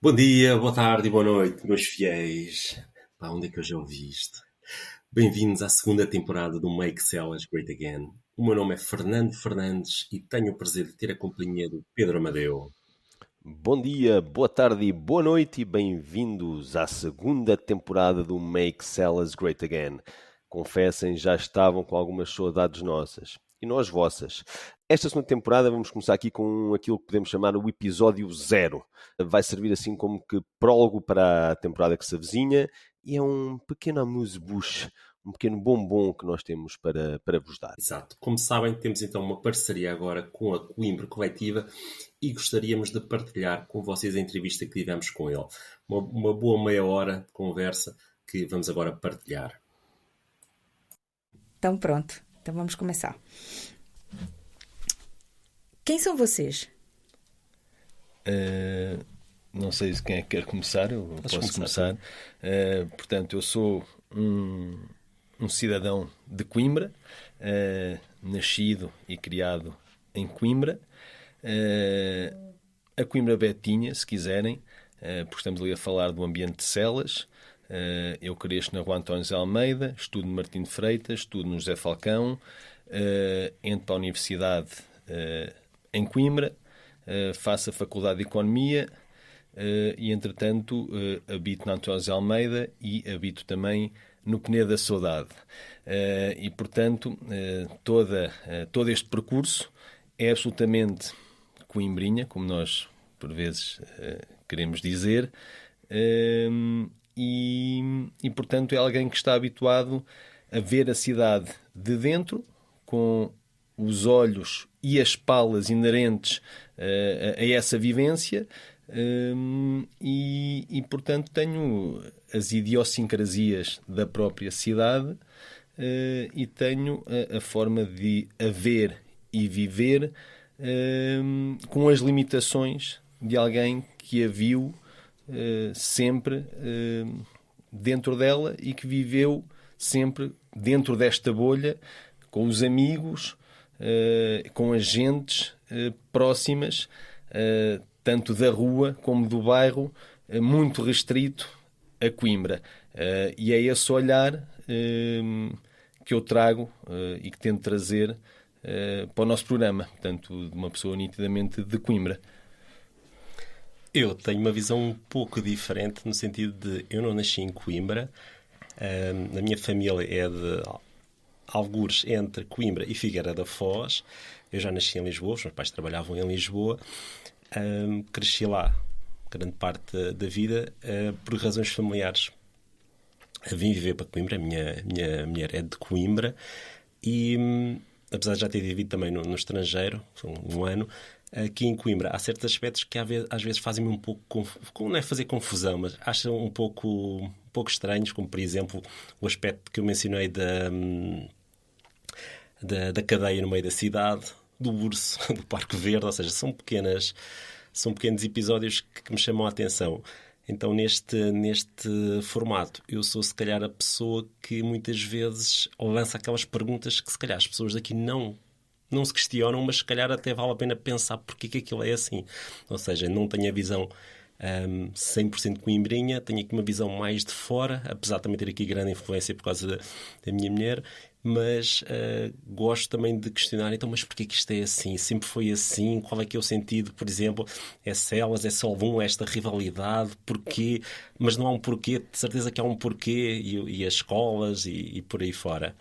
Bom dia, boa tarde e boa noite, meus fiéis. Pá, onde é que eu já ouvi isto? Bem-vindos à segunda temporada do Make Sellers Great Again. O meu nome é Fernando Fernandes e tenho o prazer de ter a companhia do Pedro Amadeu. Bom dia, boa tarde e boa noite e bem-vindos à segunda temporada do Make Sellers Great Again. Confessem, já estavam com algumas saudades nossas e nós vossas. Esta segunda temporada vamos começar aqui com aquilo que podemos chamar o episódio 0. Vai servir assim como que prólogo para a temporada que se avizinha e é um pequeno amuse-bouche, um pequeno bombom que nós temos para vos dar. Exato. Como sabem, temos então uma parceria agora com a Coimbra Coletiva e gostaríamos de partilhar com vocês a entrevista que tivemos com ele. Uma boa meia hora de conversa que vamos agora partilhar. Então pronto, então vamos começar. Quem são vocês? Não sei se quem é que quer começar, eu posso começar. Portanto, eu sou um cidadão de Coimbra, nascido e criado em Coimbra. A Coimbra Betinha, se quiserem, porque estamos ali a falar do ambiente de celas. Eu cresço na Rua António José Almeida, estudo no Martim de Freitas, estudo no José Falcão, entro para a Universidade em Coimbra, faço a Faculdade de Economia e, entretanto, habito na António José Almeida e habito também no Penedo da Saudade. E, portanto, todo este percurso é absolutamente coimbrinha, como nós, por vezes, queremos dizer, e, portanto, é alguém que está habituado a ver a cidade de dentro, com os olhos e as palas inerentes a essa vivência, e, portanto, tenho as idiosincrasias da própria cidade e tenho a forma de a ver e viver com as limitações de alguém que a viu sempre dentro dela e que viveu sempre dentro desta bolha, com os amigos, com as gentes próximas, tanto da rua como do bairro, muito restrito a Coimbra. E é esse olhar que eu trago e que tento trazer para o nosso programa, portanto, de uma pessoa nitidamente de Coimbra. Eu tenho uma visão um pouco diferente, no sentido de eu não nasci em Coimbra. A minha família é de algures entre Coimbra e Figueira da Foz. Eu já nasci em Lisboa, os meus pais trabalhavam em Lisboa. Cresci lá grande parte da vida por razões familiares. Vim viver para Coimbra, a minha mulher é de Coimbra e, apesar de já ter vivido também no estrangeiro, um ano, aqui em Coimbra há certos aspectos que às vezes fazem-me um pouco, não é fazer confusão, mas acho um pouco estranhos, como por exemplo o aspecto que eu mencionei da cadeia no meio da cidade, do urso, do Parque Verde, ou seja, são pequenos episódios que me chamam a atenção. Então, neste formato, eu sou, se calhar, a pessoa que muitas vezes lança aquelas perguntas que, se calhar, as pessoas daqui não se questionam, mas, se calhar, até vale a pena pensar porque que aquilo é assim. Ou seja, não tenho a visão 100% coimbrinha, tenho aqui uma visão mais de fora, apesar de também ter aqui grande influência por causa da minha mulher, mas gosto também de questionar, então, mas porquê que isto é assim? Sempre foi assim? Qual é que é o sentido, por exemplo? É celas, é só esta rivalidade? Porquê? Mas não há um porquê, de certeza que há um porquê, e as escolas e por aí fora.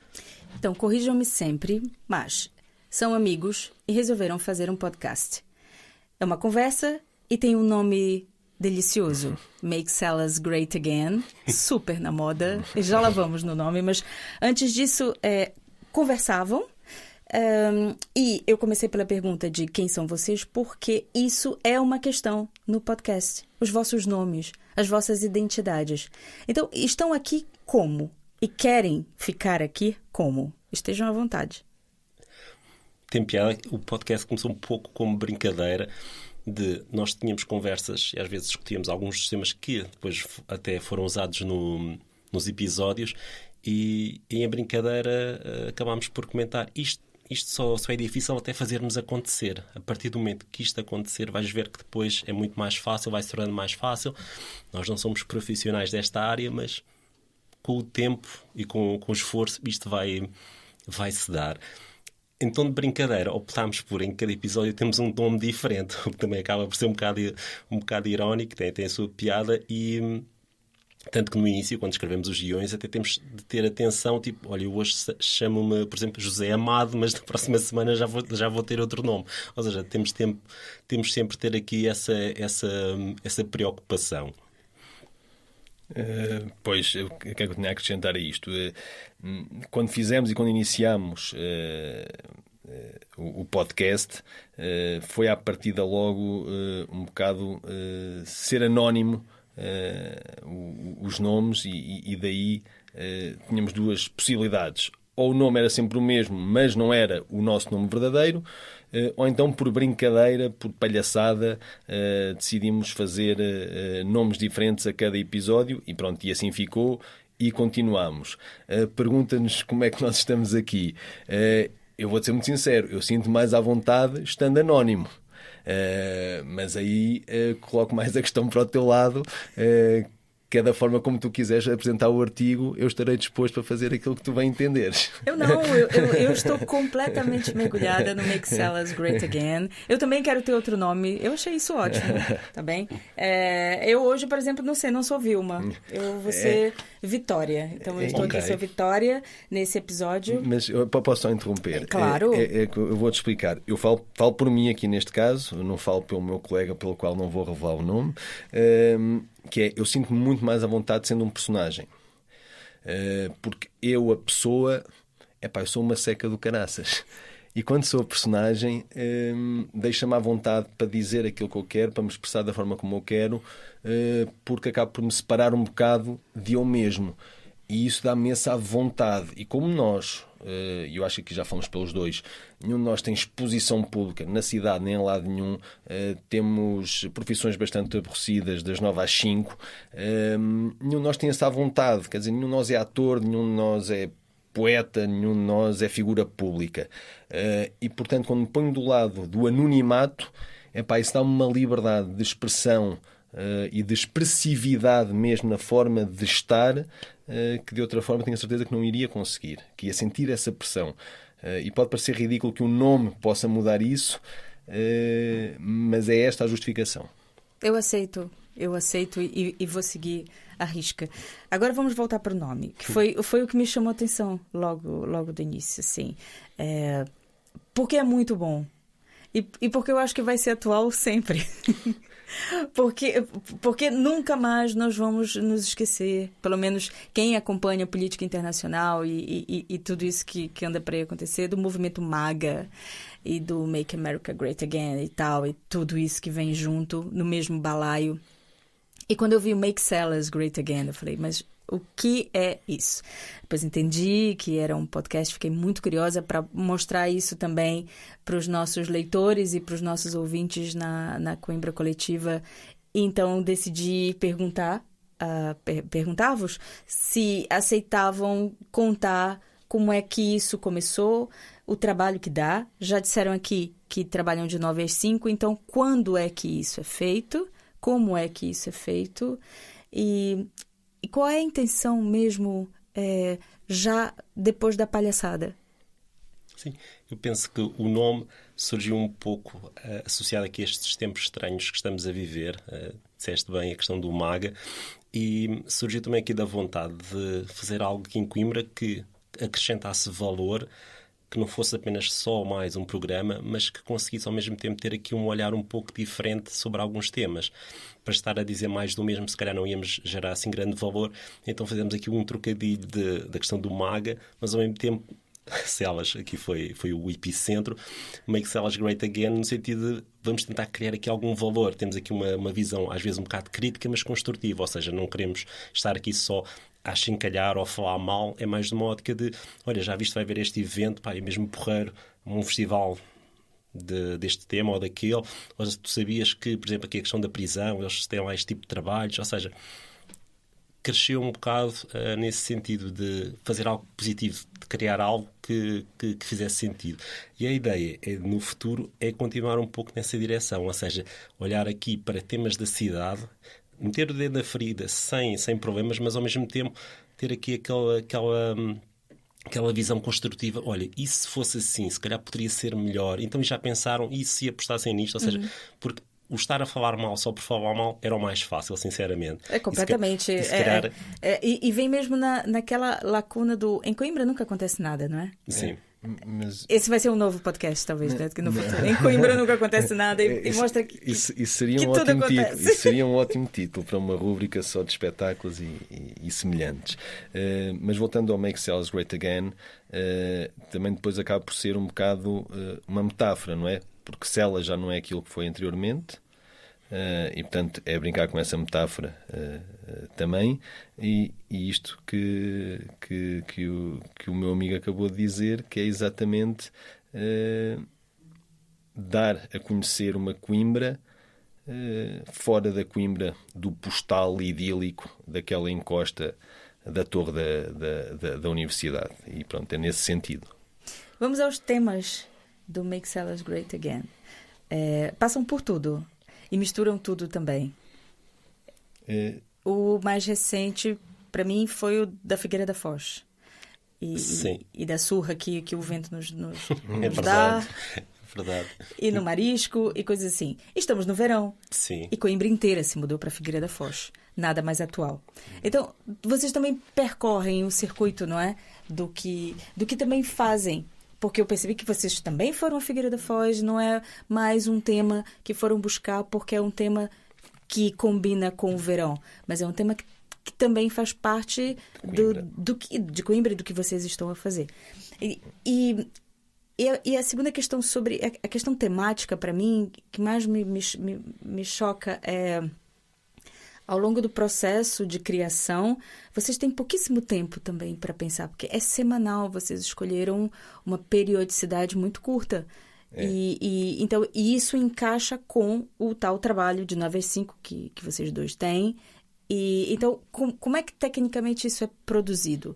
Então, corrijam-me sempre, mas são amigos e resolveram fazer um podcast. É uma conversa e tem um nome delicioso, Make Sellers Great Again, super na moda, já lá vamos no nome, mas antes disso conversavam e eu comecei pela pergunta de quem são vocês, porque isso é uma questão no podcast, os vossos nomes, as vossas identidades. Então, estão aqui como? E querem ficar aqui como? Estejam à vontade. Tem piada, o podcast começou um pouco como brincadeira, nós tínhamos conversas e às vezes discutíamos alguns dos temas que depois até foram usados nos episódios e em brincadeira acabámos por comentar isto. isto só é difícil até fazermos acontecer. A partir do momento que isto acontecer, vais ver que depois é muito mais fácil, vai se tornando mais fácil. Nós não somos profissionais desta área, mas com o tempo e com o esforço isto vai-se dar. Em tom de brincadeira, optámos por, em cada episódio, temos um tom diferente, o que também acaba por ser um bocado irónico, tem a sua piada, e tanto que no início, quando escrevemos os guiões, até temos de ter atenção, tipo, olha, eu hoje chamo-me, por exemplo, José Amado, mas na próxima semana já vou ter outro nome. Ou seja, temos sempre de ter aqui essa preocupação. Pois, o que é que eu tinha a acrescentar a isto? Quando fizemos e quando iniciámos o podcast, foi à partida logo um bocado ser anónimo os nomes, e daí tínhamos duas possibilidades. Ou o nome era sempre o mesmo, mas não era o nosso nome verdadeiro, ou então, por brincadeira, por palhaçada, decidimos fazer nomes diferentes a cada episódio, e pronto, e assim ficou, e continuamos. Pergunta-nos como é que nós estamos aqui. Eu vou-te ser muito sincero, eu sinto mais à vontade estando anónimo. Mas aí coloco mais a questão para o teu lado. Cada forma como tu quiseres apresentar o artigo, eu estarei disposto a fazer aquilo que tu bem entenderes. Eu estou completamente mergulhada no Make Sellers Great Again. Eu também quero ter outro nome. Eu achei isso ótimo, tá bem? Eu hoje, por exemplo, não sou Vilma. Eu vou ser Vitória. Então eu estou aqui ser Vitória nesse episódio. Mas eu posso só interromper? Claro. Eu vou-te explicar. Eu falo por mim aqui neste caso, eu não falo pelo meu colega, pelo qual não vou revelar o nome. Que é, eu sinto-me muito mais à vontade sendo um personagem. Porque eu, a pessoa, eu sou uma seca do caraças. E quando sou a personagem, deixa-me à vontade para dizer aquilo que eu quero, para me expressar da forma como eu quero, porque acabo por me separar um bocado de eu mesmo. E isso dá-me essa vontade. E como nós, eu acho que aqui já falamos pelos dois, nenhum de nós tem exposição pública na cidade, nem em lado nenhum, temos profissões bastante aborrecidas, das 9 às 5, nenhum de nós tem essa vontade, quer dizer, nenhum de nós é ator, nenhum de nós é poeta, nenhum de nós é figura pública. E, portanto, quando me ponho do lado do anonimato, isso dá-me uma liberdade de expressão e de expressividade mesmo na forma de estar, que de outra forma tenho a certeza que não iria conseguir, que ia sentir essa pressão. E pode parecer ridículo que o nome possa mudar isso, mas é esta a justificação. Eu aceito e vou seguir à risca. Agora vamos voltar para o nome, que foi o que me chamou a atenção logo do início, assim. Porque é muito bom. E porque eu acho que vai ser atual sempre. Porque nunca mais nós vamos nos esquecer, pelo menos quem acompanha a política internacional e tudo isso que anda para aí acontecer, do movimento MAGA e do Make America Great Again e tal, e tudo isso que vem junto no mesmo balaio. E quando eu vi o Make Sellers Great Again, eu falei, mas o que é isso? Depois entendi que era um podcast, fiquei muito curiosa para mostrar isso também para os nossos leitores e para os nossos ouvintes na Coimbra Coletiva. Então decidi perguntar-vos se aceitavam contar como é que isso começou, o trabalho que dá. Já disseram aqui que trabalham de 9 às 5, então quando é que isso é feito? Como é que isso é feito? E qual é a intenção mesmo já depois da palhaçada? Sim, eu penso que o nome surgiu um pouco associado aqui a estes tempos estranhos que estamos a viver. Disseste bem a questão do MAGA. E surgiu também aqui da vontade de fazer algo aqui em Coimbra que acrescentasse valor, que não fosse apenas só mais um programa, mas que conseguisse ao mesmo tempo ter aqui um olhar um pouco diferente sobre alguns temas. Para estar a dizer mais do mesmo, se calhar não íamos gerar assim grande valor, então fazemos aqui um trocadilho da questão do MAGA, mas ao mesmo tempo, Sellers, aqui foi o epicentro, Make Sellers Great Again, no sentido de vamos tentar criar aqui algum valor. Temos aqui uma visão, às vezes um bocado crítica, mas construtiva, ou seja, não queremos estar aqui só a chincalhar ou a falar mal, é mais de uma ótica de, olha, já viste, vai haver este evento, é mesmo porreiro, um festival deste tema ou daquele, ou tu sabias que, por exemplo, aqui a questão da prisão, eles têm lá este tipo de trabalhos, ou seja, cresceu um bocado nesse sentido de fazer algo positivo, de criar algo que fizesse sentido. E a ideia, no futuro, é continuar um pouco nessa direção, ou seja, olhar aqui para temas da cidade, meter o dedo na ferida sem problemas, mas ao mesmo tempo ter aqui aquela visão construtiva. Olha, e se fosse assim, se calhar poderia ser melhor. Então já pensaram, e se apostassem nisto? Ou seja, porque o estar a falar mal só por falar mal era o mais fácil, sinceramente. É completamente. E vem mesmo naquela lacuna do... Em Coimbra nunca acontece nada, não é? Sim. Mas... Esse vai ser um novo podcast, talvez, né? Que no futuro. Em Coimbra nunca acontece nada e mostra que isso seria que um tudo ótimo acontece. título. Isso seria um ótimo título para uma rúbrica só de espetáculos e semelhantes. Mas voltando ao Make Cells Great Again, também depois acaba por ser um bocado uma metáfora, não é? Porque Cela já não é aquilo que foi anteriormente. E portanto é brincar com essa metáfora também, e isto que o meu amigo acabou de dizer, que é exatamente dar a conhecer uma Coimbra fora da Coimbra do postal idílico daquela encosta da torre da universidade, e pronto, é nesse sentido. Vamos aos temas do Make Cellas Great Again. Passam por tudo e misturam tudo também. O mais recente, para mim, foi o da Figueira da Foz. E da surra que o vento nos dá. É verdade. E no marisco e coisas assim. Estamos no verão. Sim. E Coimbra inteira se mudou para Figueira da Foz. Nada mais atual. Então, vocês também percorrem o circuito, não é? Do que também fazem. Porque eu percebi que vocês também foram a Figueira da Foz, não é mais um tema que foram buscar porque é um tema que combina com o verão, mas é um tema que também faz parte de Coimbra e do que vocês estão a fazer. E a segunda questão sobre a questão temática, para mim, que mais me choca é... Ao longo do processo de criação, vocês têm pouquíssimo tempo também para pensar, porque é semanal, vocês escolheram uma periodicidade muito curta. Então, isso encaixa com o tal trabalho de 9 às 5 que vocês dois têm. Então, como é que tecnicamente isso é produzido?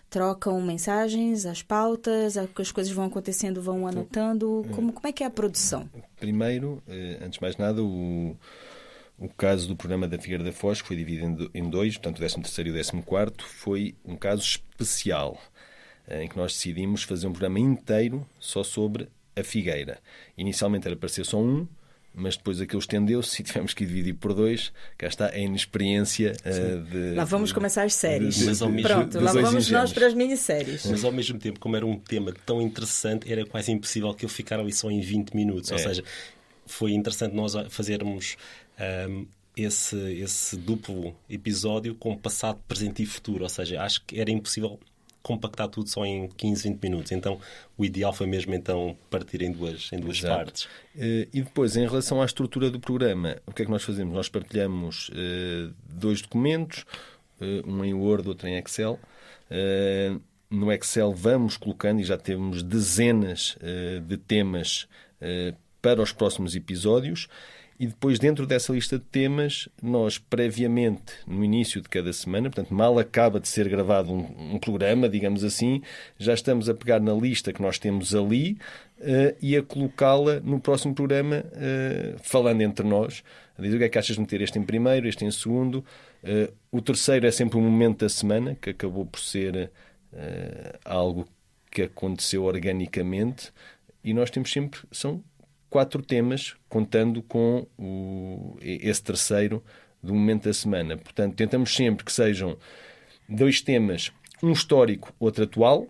Trocam mensagens, as pautas, as coisas vão acontecendo, vão anotando? Como é que é a produção? Primeiro, antes de mais nada, o caso do programa da Figueira da Foz, que foi dividido em dois, portanto o 13º e o 14º, foi um caso especial, em que nós decidimos fazer um programa inteiro só sobre a Figueira. Inicialmente era para ser só um, mas depois aquilo estendeu-se e tivemos que dividir por dois. Cá está a inexperiência Lá vamos começar as séries. Pronto, lá vamos nós para as minisséries. Mas ao mesmo tempo, como era um tema tão interessante, era quase impossível que eu ficar ali só em 20 minutos. Ou seja, foi interessante nós fazermos esse duplo episódio com passado, presente e futuro. Ou seja, acho que era impossível compactar tudo só em 15, 20 minutos. Então, o ideal foi mesmo partir em duas partes. E depois, em relação à estrutura do programa, o que é que nós fazemos? Nós partilhamos 2 documentos, um em Word, outro em Excel. No Excel vamos colocando, e já temos dezenas de temas para os próximos episódios, e depois dentro dessa lista de temas nós previamente, no início de cada semana, portanto mal acaba de ser gravado um programa, digamos assim, já estamos a pegar na lista que nós temos ali e a colocá-la no próximo programa, falando entre nós, a dizer o que é que achas de meter este em primeiro, este em segundo. O terceiro é sempre um momento da semana, que acabou por ser algo que aconteceu organicamente, e nós temos sempre, são 4 temas, contando com esse terceiro do momento da semana. Portanto, tentamos sempre que sejam 2 temas, um histórico, outro atual.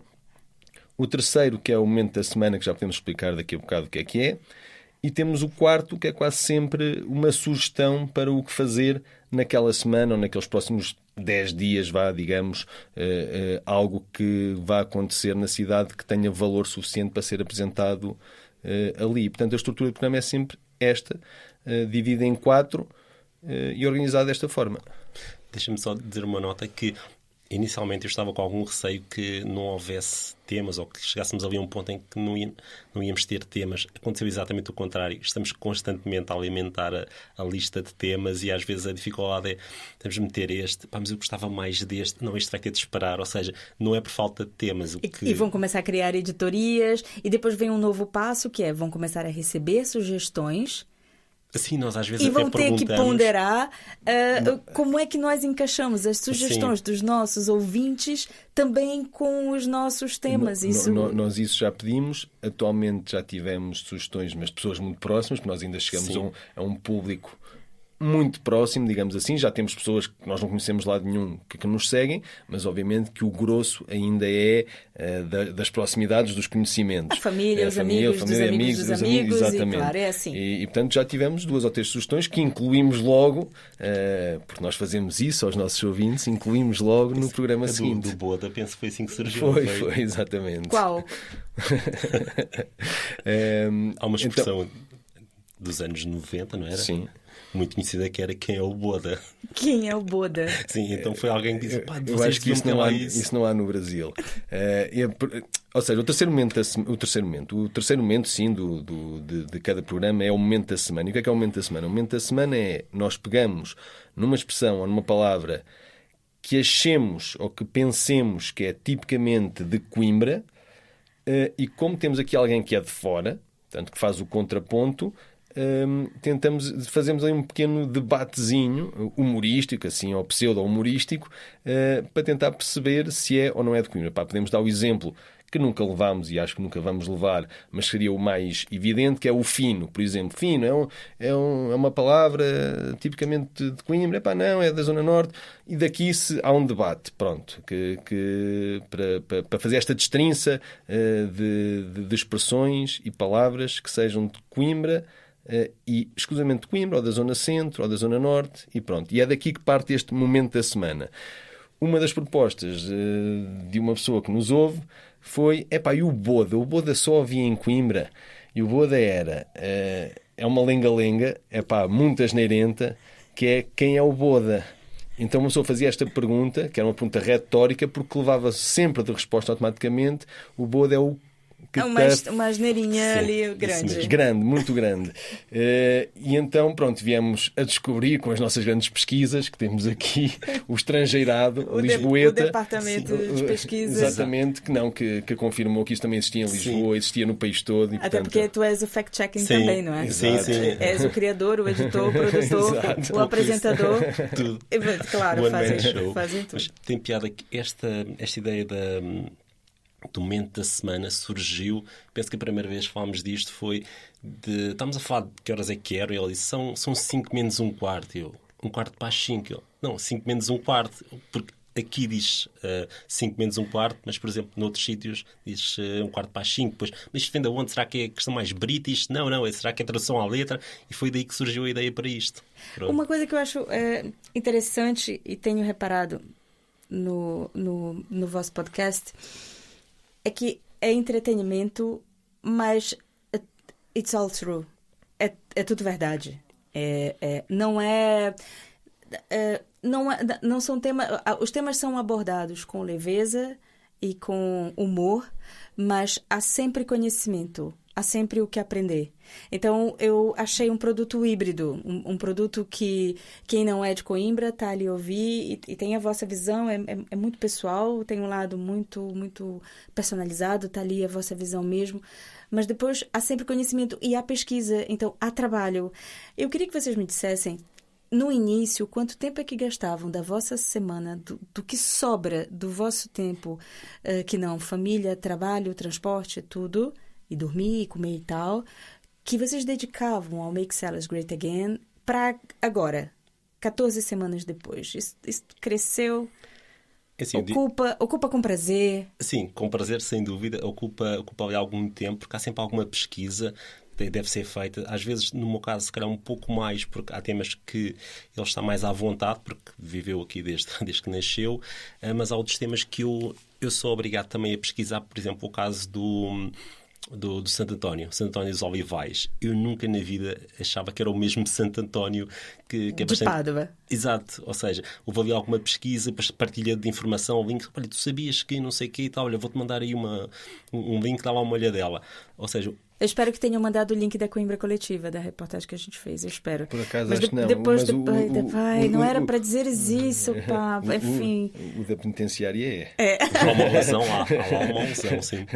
O terceiro, que é o momento da semana, que já podemos explicar daqui a bocado o que é. E temos o quarto, que é quase sempre uma sugestão para o que fazer naquela semana ou naqueles próximos 10 dias, digamos, algo que vá acontecer na cidade que tenha valor suficiente para ser apresentado ali. Portanto, a estrutura do programa é sempre esta, dividida em 4 e organizada desta forma. Deixa-me só dizer uma nota que Inicialmente eu estava com algum receio que não houvesse temas ou que chegássemos ali a um ponto em que não íamos ter temas. Aconteceu exatamente o contrário. Estamos constantemente a alimentar a lista de temas e às vezes a dificuldade é temos de meter este, mas eu gostava mais deste, não, este vai ter de esperar. Ou seja, não é por falta de temas. E vão começar a criar editorias e depois vem um novo passo que é, vão começar a receber sugestões. Sim, nós às vezes E até vão ter que perguntamos... ponderar como é que nós encaixamos as sugestões dos nossos ouvintes também com os nossos temas. Nós isso já pedimos. Atualmente já tivemos sugestões, mas de pessoas muito próximas, porque nós ainda chegamos a um público muito próximo, digamos assim. Já temos pessoas que nós não conhecemos de lado nenhum que nos seguem, mas obviamente que o grosso ainda é das proximidades, dos conhecimentos. A família, os amigos, dos amigos dos amigos, exatamente. E claro, é assim. E portanto já tivemos 2 ou 3 sugestões que incluímos logo, porque nós fazemos isso aos nossos ouvintes, incluímos logo no programa seguinte. Do Boda, penso que foi assim que surgiu. Foi, exatamente. Qual? Há uma expressão dos anos 90, não era? Sim. Muito conhecida, que era quem é o Boda. Quem é o Boda? Sim, então foi alguém que disse, eu acho que isso não há no Brasil. Ou seja, o terceiro momento, sim, de cada programa é o momento da semana. E o que é o momento da semana? O momento da semana é nós pegamos numa expressão ou numa palavra que achemos ou que pensemos que é tipicamente de Coimbra, e como temos aqui alguém que é de fora, portanto, que faz o contraponto, fazemos aí um pequeno debatezinho humorístico, assim, ou pseudo-humorístico, para tentar perceber se é ou não é de Coimbra. Podemos dar o exemplo que nunca levámos e acho que nunca vamos levar, mas seria o mais evidente, que é o fino, por exemplo. Fino é uma palavra tipicamente de Coimbra, não, é da Zona Norte, e daqui há um debate, pronto, para fazer esta destrinça de expressões e palavras que sejam de Coimbra, e exclusivamente de Coimbra, ou da Zona Centro, ou da Zona Norte, e pronto. E é daqui que parte este momento da semana. Uma das propostas de uma pessoa que nos ouve foi, e o Boda? O Boda só havia em Coimbra, e o Boda é uma lenga-lenga, muito asneirenta, que é quem é o Boda? Então uma pessoa fazia esta pergunta, que era uma pergunta retórica, porque levava sempre de resposta automaticamente, o Boda é o É uma asneirinha ali grande. Grande, muito grande. E então, pronto, viemos a descobrir com as nossas grandes pesquisas que temos aqui, o estrangeirado, Lisboeta. O departamento de pesquisas. Exatamente, que confirmou que isso também existia em Lisboa, existia no país todo. E, até portanto, porque tu és o fact-checking também, não é? Sim. És o criador, o editor, o produtor, o apresentador. Tudo. Claro, fazem tudo. Mas tem piada que esta ideia do momento da semana surgiu, penso que a primeira vez que falámos disto foi estávamos a falar de que horas é que era, e ele disse, são 5 menos um quarto, eu, 1/4 para as 5, eu, não, 5 menos um quarto, porque aqui diz 5 menos um quarto, mas por exemplo noutros sítios diz 1/4 para as 5, depois, mas isto vem de onde? Será que é a questão mais british? Não, será que é tradução à letra? E foi daí que surgiu a ideia para isto. Pronto. Uma coisa que eu acho interessante e tenho reparado no vosso podcast é que é entretenimento, mas it's all true. É tudo verdade. Não são temas. Os temas são abordados com leveza e com humor, mas há sempre conhecimento, há sempre o que aprender. Então, eu achei um produto híbrido, um produto que quem não é de Coimbra está ali a ouvir e tem a vossa visão, é muito pessoal, tem um lado muito, muito personalizado, está ali a vossa visão mesmo, mas depois há sempre conhecimento e há pesquisa, então há trabalho. Eu queria que vocês me dissessem, no início, quanto tempo é que gastavam da vossa semana, do que sobra do vosso tempo, que não família, trabalho, transporte, tudo, e dormir, e comer e tal, que vocês dedicavam ao Make Sellers Great Again para agora, 14 semanas depois. Isso cresceu, assim, ocupa com prazer? Sim, com prazer, sem dúvida. Ocupa ali algum tempo, porque há sempre alguma pesquisa que deve ser feita. Às vezes, no meu caso, se calhar um pouco mais, porque há temas que ele está mais à vontade, porque viveu aqui desde que nasceu, mas há outros temas que eu sou obrigado também a pesquisar. Por exemplo, o caso do Santo António, Santo António dos Olivais. Eu nunca na vida achava que era o mesmo Santo António que é De bastante... Pádua. Exato, ou seja, houve ali alguma pesquisa, partilha de informação, link, olha, tu sabias que não sei o quê e tal, olha, vou-te mandar aí um link, dá lá uma olhadela. Ou seja... Eu espero que tenham mandado o link da Coimbra Coletiva, da reportagem que a gente fez, eu espero. Por acaso mas acho que não. Depois, Mas não era para dizeres isso, pá, enfim. O da penitenciária é. Há uma lesão lá, há uma lesão, sim.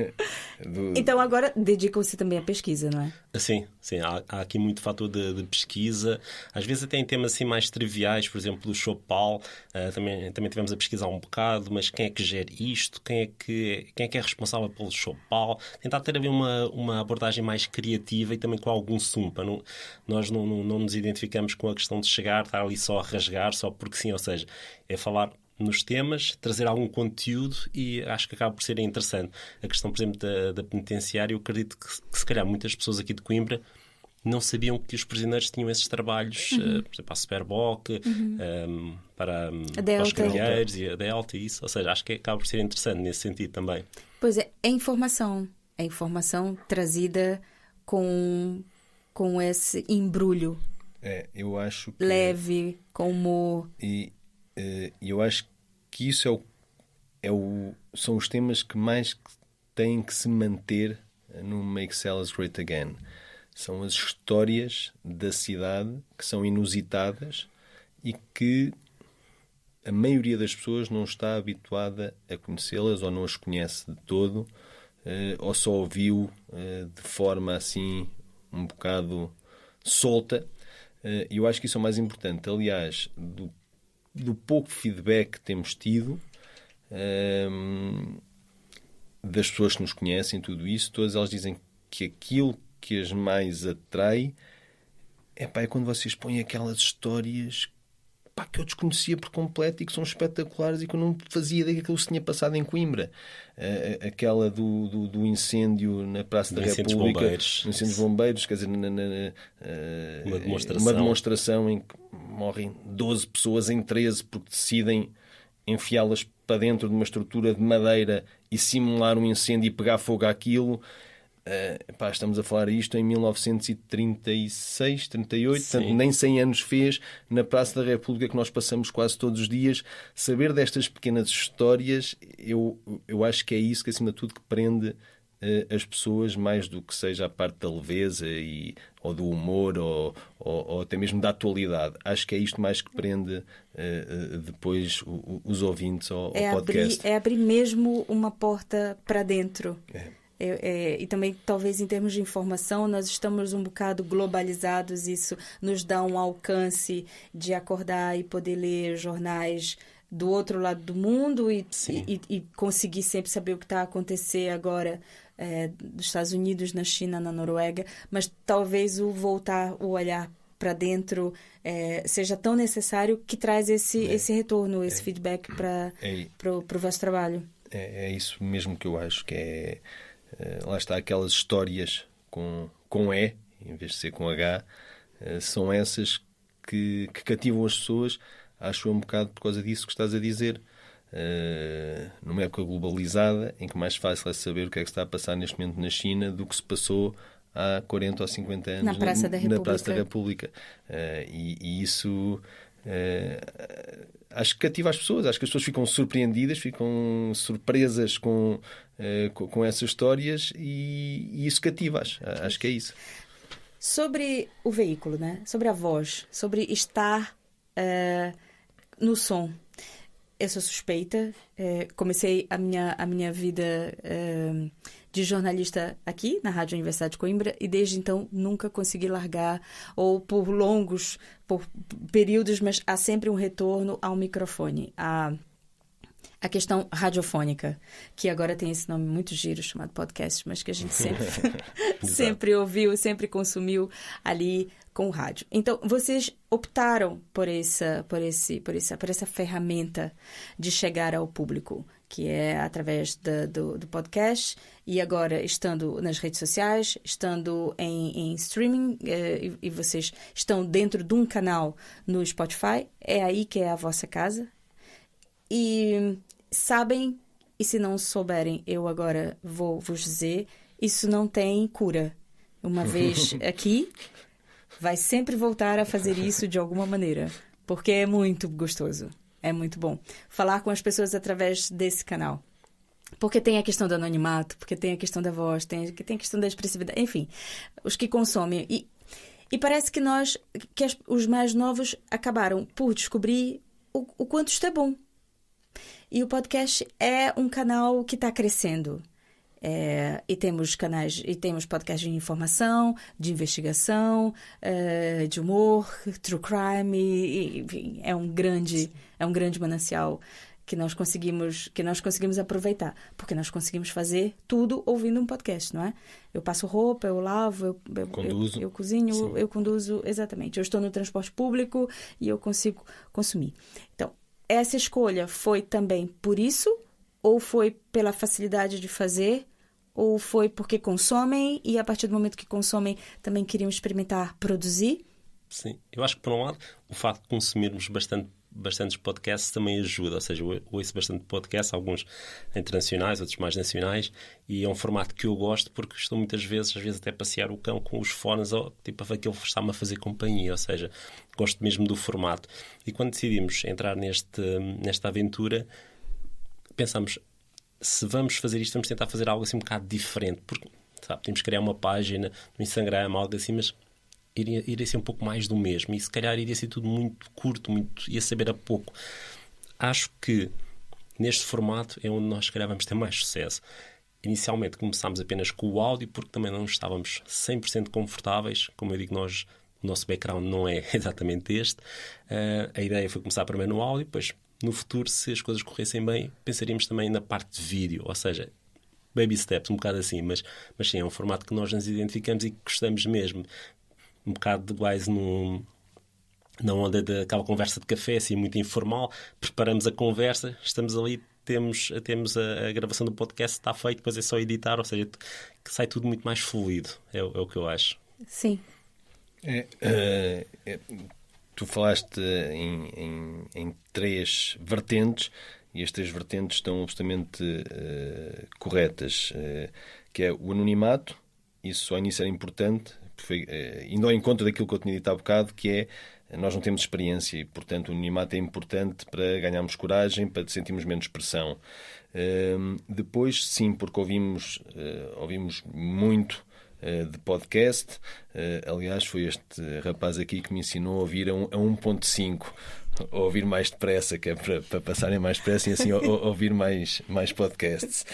Então agora dedicam-se também à pesquisa, não é? Sim, há aqui muito fator de pesquisa, às vezes até em temas assim mais triviais, por exemplo, do Chopal, também tivemos a pesquisar um bocado, mas quem é que gera isto? Quem é que é responsável pelo Chopal? Tentar ter ali uma abordagem mais criativa e também com algum sumpa. Nós não nos identificamos com a questão de chegar, estar ali só a rasgar, só porque sim, ou seja, é falar nos temas, trazer algum conteúdo e acho que acaba por ser interessante. A questão, por exemplo, da penitenciária, eu acredito que se calhar muitas pessoas aqui de Coimbra não sabiam que os prisioneiros tinham esses trabalhos, por exemplo, a Superboc, para os cargueiros e a Delta e isso. Ou seja, acho que acaba por ser interessante nesse sentido também. Pois é, é informação trazida com esse embrulho. Eu acho que... leve, com humor. E eu acho que isso são os temas que mais têm que se manter no Make Cellas Great Again. São as histórias da cidade que são inusitadas e que a maioria das pessoas não está habituada a conhecê-las ou não as conhece de todo, ou só ouviu de forma assim um bocado solta. Eu acho que isso é o mais importante. Aliás, do pouco feedback que temos tido das pessoas que nos conhecem, tudo isso, todas elas dizem que aquilo que as mais atrai é quando vocês põem aquelas histórias que eu desconhecia por completo e que são espetaculares e que eu não fazia ideia que aquilo se tinha passado em Coimbra. Aquela do incêndio na Praça da República, bombeiros. Incêndio dos Bombeiros, quer dizer, uma demonstração em que morrem 12 pessoas em 13 porque decidem enfiá-las para dentro de uma estrutura de madeira e simular um incêndio e pegar fogo àquilo. Estamos a falar isto em 1936, 38, portanto, nem 100 anos fez, na Praça da República, que nós passamos quase todos os dias. Saber destas pequenas histórias, eu acho que é isso que, acima de tudo, que prende as pessoas, mais do que seja a parte da leveza ou do humor ou até mesmo da atualidade. Acho que é isto mais que prende depois os ouvintes ao podcast. É abrir mesmo uma porta para dentro. E também, talvez, em termos de informação, nós estamos um bocado globalizados. Isso nos dá um alcance de acordar e poder ler jornais do outro lado do mundo e conseguir sempre saber o que está a acontecer agora nos Estados Unidos, na China, na Noruega. Mas talvez o olhar para dentro seja tão necessário que traz esse retorno, esse feedback para o vosso trabalho. É isso mesmo que eu acho que é... lá está, aquelas histórias com E, em vez de ser com H, são essas que cativam as pessoas, acho um bocado por causa disso que estás a dizer. Numa época globalizada, em que mais fácil é saber o que é que está a passar neste momento na China do que se passou há 40 ou 50 anos na Praça da República. E isso... acho que cativa as pessoas, acho que as pessoas ficam surpreendidas, ficam surpresas com essas histórias e isso cativa-as. Acho que é isso. Sobre o veículo, né? Sobre a voz, sobre estar no som. Eu sou suspeita, comecei a minha vida de jornalista aqui na Rádio Universidade de Coimbra e desde então nunca consegui largar, ou por períodos, mas há sempre um retorno ao microfone, a questão radiofônica, que agora tem esse nome muito giro chamado podcast, mas que a gente sempre ouviu, sempre consumiu ali com o rádio. Então, vocês optaram por essa ferramenta de chegar ao público, que é através do podcast, e agora estando nas redes sociais, estando em streaming, e vocês estão dentro de um canal no Spotify, é aí que é a vossa casa. E sabem, e se não souberem, eu agora vou vos dizer, isso não tem cura. Uma vez aqui, vai sempre voltar a fazer isso de alguma maneira, porque é muito gostoso, é muito bom falar com as pessoas através desse canal. Porque tem a questão do anonimato, porque tem a questão da voz, tem a questão da expressividade, enfim, os que consomem. E parece que os mais novos acabaram por descobrir o quanto isto é bom. E o podcast é um canal que está crescendo. E temos podcasts de informação, de investigação, de humor, true crime, enfim, é um grande manancial que nós conseguimos aproveitar, porque nós conseguimos fazer tudo ouvindo um podcast, não é? Eu passo roupa, eu lavo, eu cozinho, sim, eu conduzo, exatamente. Eu estou no transporte público e eu consigo consumir. Então, essa escolha foi também por isso, ou foi pela facilidade de fazer, ou foi porque consomem e a partir do momento que consomem também queriam experimentar produzir? Sim, eu acho que por um lado o facto de consumirmos bastantes podcasts também ajuda, ou seja, eu ouço bastante podcasts, alguns internacionais, outros mais nacionais, e é um formato que eu gosto porque estou muitas vezes, às vezes até a passear o cão com os fones, tipo aquele está-me a fazer companhia, ou seja, gosto mesmo do formato. E quando decidimos entrar nesta aventura, pensamos, se vamos fazer isto, vamos tentar fazer algo assim um bocado diferente, porque, sabe, temos que criar uma página no Instagram, algo assim, mas iria ser um pouco mais do mesmo, e se calhar iria ser tudo muito curto, ia saber a pouco. Acho que neste formato é onde nós, se calhar, vamos ter mais sucesso. Inicialmente começámos apenas com o áudio, porque também não estávamos 100% confortáveis, como eu digo, o nosso background não é exatamente este. A ideia foi começar primeiro no áudio, depois no futuro, se as coisas corressem bem, pensaríamos também na parte de vídeo, ou seja, baby steps, um bocado assim, mas sim, é um formato que nós nos identificamos e que gostamos mesmo. Um bocado de quase na onda daquela conversa de café, assim, muito informal, preparamos a conversa, estamos ali, temos a gravação do podcast, está feito, depois é só editar, ou seja, que sai tudo muito mais fluido, é o que eu acho. Sim. Tu falaste em 3 vertentes, e as 3 vertentes estão absolutamente corretas, que é o anonimato. Isso ao início era importante, indo ao encontro daquilo que eu tinha dito há bocado, que é, nós não temos experiência e, portanto, o anonimato é importante para ganharmos coragem, para sentirmos menos pressão. Depois, sim, porque ouvimos muito de podcast. Aliás, foi este rapaz aqui que me ensinou a ouvir a 1.5, a ouvir mais depressa, que é para passarem mais depressa e assim ouvir mais podcasts.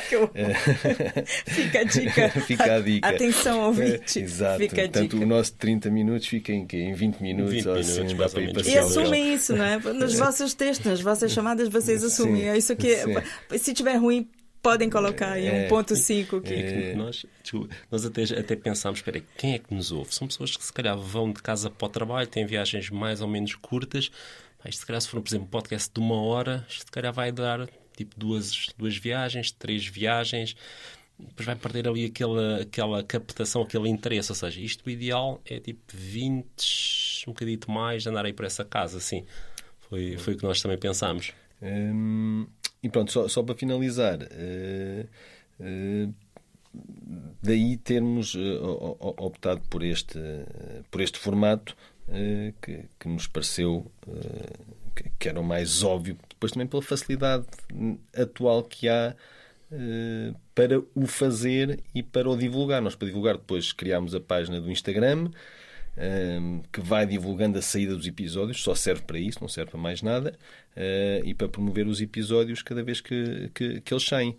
Fica a dica. Fica a dica. Atenção, ouvinte. Exato. Fica a Portanto, dica. o nosso 30 minutos fica em 20 minutos. 20 minutos, assim, mais ou menos. E assumem isso, não é? Nos vossos textos, nas vossas chamadas, vocês assumem. Sim, É isso que, se tiver ruim, podem colocar em 1.5 aqui. Nós até pensámos, espera aí, quem é que nos ouve? São pessoas que se calhar vão de casa para o trabalho, têm viagens mais ou menos curtas. Isto, se calhar, se for, por exemplo, um podcast de 1 hora, isto se calhar vai dar tipo 2 viagens, 3 viagens, depois vai perder ali aquela captação, aquele interesse. Ou seja, isto o ideal é tipo 20, um bocadito mais, andar aí por essa casa, assim. Foi o que nós também pensámos. E pronto, só para finalizar, daí termos optado por este formato, que nos pareceu que era o mais óbvio, depois também pela facilidade atual que há para o fazer e para o divulgar. Nós, para divulgar, depois criámos a página do Instagram, que vai divulgando a saída dos episódios, só serve para isso, não serve para mais nada, e para promover os episódios cada vez que eles saem.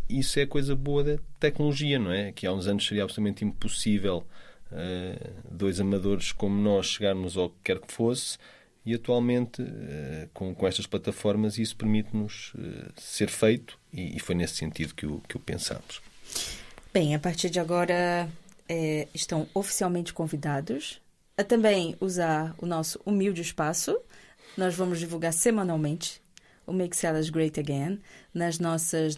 Isso é coisa boa da tecnologia, não é? Que há uns anos seria absolutamente impossível 2 amadores como nós chegarmos ao que quer que fosse, e atualmente com estas plataformas isso permite-nos ser feito, e foi nesse sentido que o pensámos. Bem, a partir de agora estão oficialmente convidados a também usar o nosso humilde espaço. Nós vamos divulgar semanalmente o Make Sellers Great Again nas nossas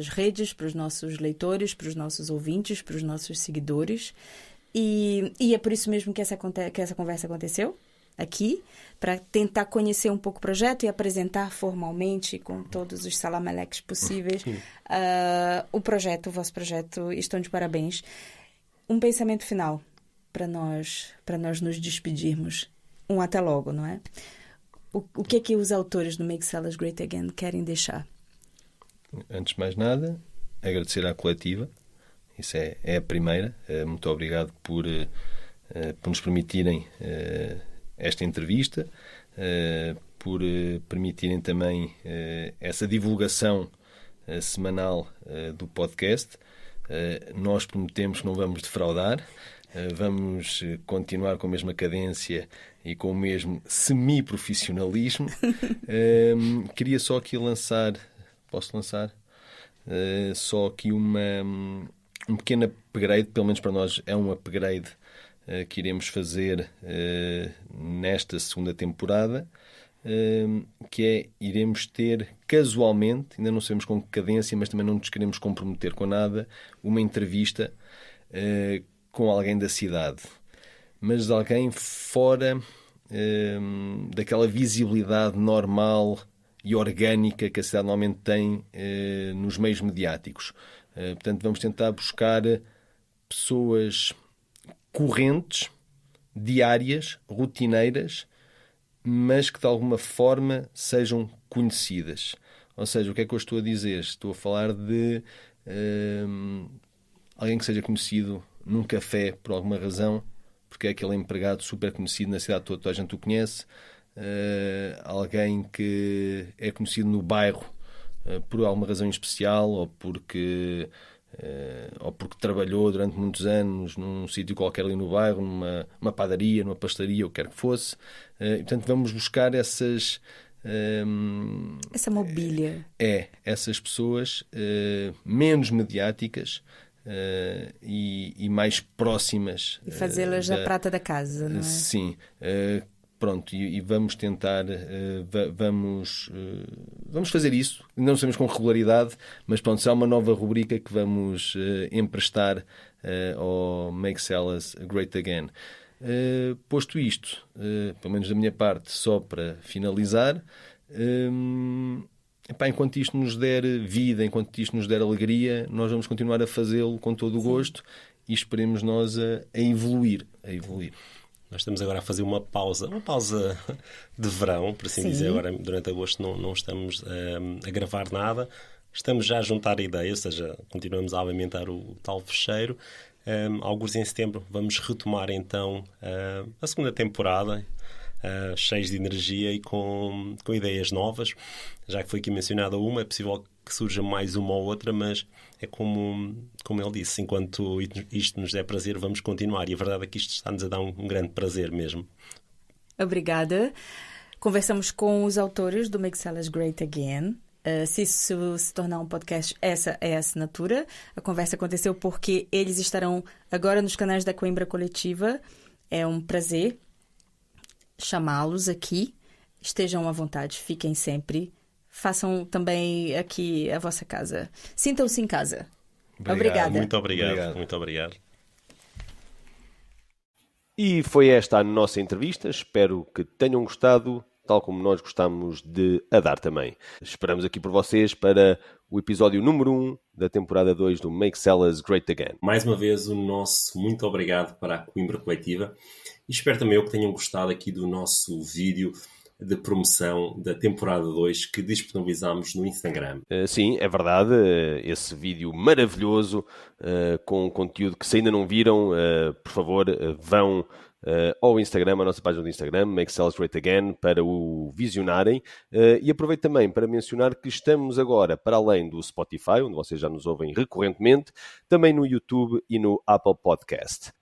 redes, para os nossos leitores, para os nossos ouvintes, para os nossos seguidores. E é por isso mesmo que essa conversa aconteceu. aqui para tentar conhecer um pouco o projeto e apresentar formalmente, com todos os salamaleques possíveis, o vosso projeto. Estão de parabéns. Um pensamento final para nós nos despedirmos. Até logo, não é? O que é que os autores do Make Sellers Great Again querem deixar? Antes de mais nada, agradecer à coletiva. Isso é a primeira. Muito obrigado por nos permitirem esta entrevista, por permitirem também essa divulgação semanal do podcast. Nós prometemos que não vamos defraudar, vamos continuar com a mesma cadência e com o mesmo semi-profissionalismo. Queria só aqui lançar, posso lançar? Só aqui um pequeno upgrade, pelo menos para nós é um upgrade que iremos fazer nesta segunda temporada, que iremos ter casualmente, ainda não sabemos com que cadência, mas também não nos queremos comprometer com nada, uma entrevista com alguém da cidade, mas alguém fora daquela visibilidade normal e orgânica que a cidade normalmente tem nos meios mediáticos. Portanto, vamos tentar buscar pessoas correntes, diárias, rotineiras, mas que de alguma forma sejam conhecidas. Ou seja, o que é que eu estou a dizer? Estou a falar de alguém que seja conhecido num café por alguma razão, porque é aquele empregado super conhecido na cidade toda, toda a gente o conhece. Alguém que é conhecido no bairro por alguma razão especial, ou porque trabalhou durante muitos anos num sítio qualquer ali no bairro, numa padaria, numa pastelaria, o que quer que fosse. E, portanto, vamos buscar essas... essa mobília. Essas pessoas menos mediáticas e mais próximas. E fazê-las a prata da casa, não é? Sim. Pronto, e vamos tentar, vamos fazer isso. Ainda não sabemos com regularidade, mas pronto, será uma nova rubrica que vamos emprestar ao Make Sellers Great Again. Posto isto, pelo menos da minha parte, só para finalizar, enquanto isto nos der vida, enquanto isto nos der alegria, nós vamos continuar a fazê-lo com todo o gosto e esperemos nós a evoluir. Nós estamos agora a fazer uma pausa de verão, por assim dizer. Agora, durante agosto, não estamos a gravar nada. Estamos já a juntar ideias, ou seja, continuamos a alimentar o tal fecheiro. Alguns em setembro vamos retomar, então, a segunda temporada, cheios de energia e com ideias novas. Já que foi aqui mencionada uma, é possível que surja mais uma ou outra, mas é como ele disse, enquanto isto nos der prazer, vamos continuar. E a verdade é que isto está-nos a dar um grande prazer mesmo. Obrigada. Conversamos com os autores do Make Sellers Great Again. Se isso se tornar um podcast, essa é a assinatura. A conversa aconteceu porque eles estarão agora nos canais da Coimbra Coletiva. É um prazer chamá-los aqui. Estejam à vontade, fiquem sempre. Façam também aqui a vossa casa. Sintam-se em casa. Obrigada. Muito obrigado. Muito obrigado. E foi esta a nossa entrevista. Espero que tenham gostado, tal como nós gostamos de a dar também. Esperamos aqui por vocês para o episódio número 1 da temporada 2 do Make Sellers Great Again. Mais uma vez, o nosso muito obrigado para a Coimbra Coletiva. E espero também que tenham gostado aqui do nosso vídeo de promoção da temporada 2 que disponibilizámos no Instagram. Sim, é verdade. Esse vídeo maravilhoso, com conteúdo que se ainda não viram, por favor, vão ao Instagram, à nossa página do Instagram, Make Sellers Great Again, para o visionarem. E aproveito também para mencionar que estamos agora, para além do Spotify, onde vocês já nos ouvem recorrentemente, também no YouTube e no Apple Podcast.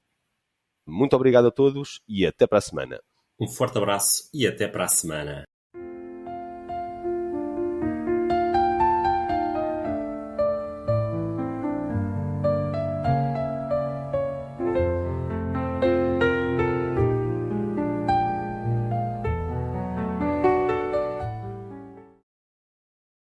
Muito obrigado a todos e até para a semana. Um forte abraço e até para a semana.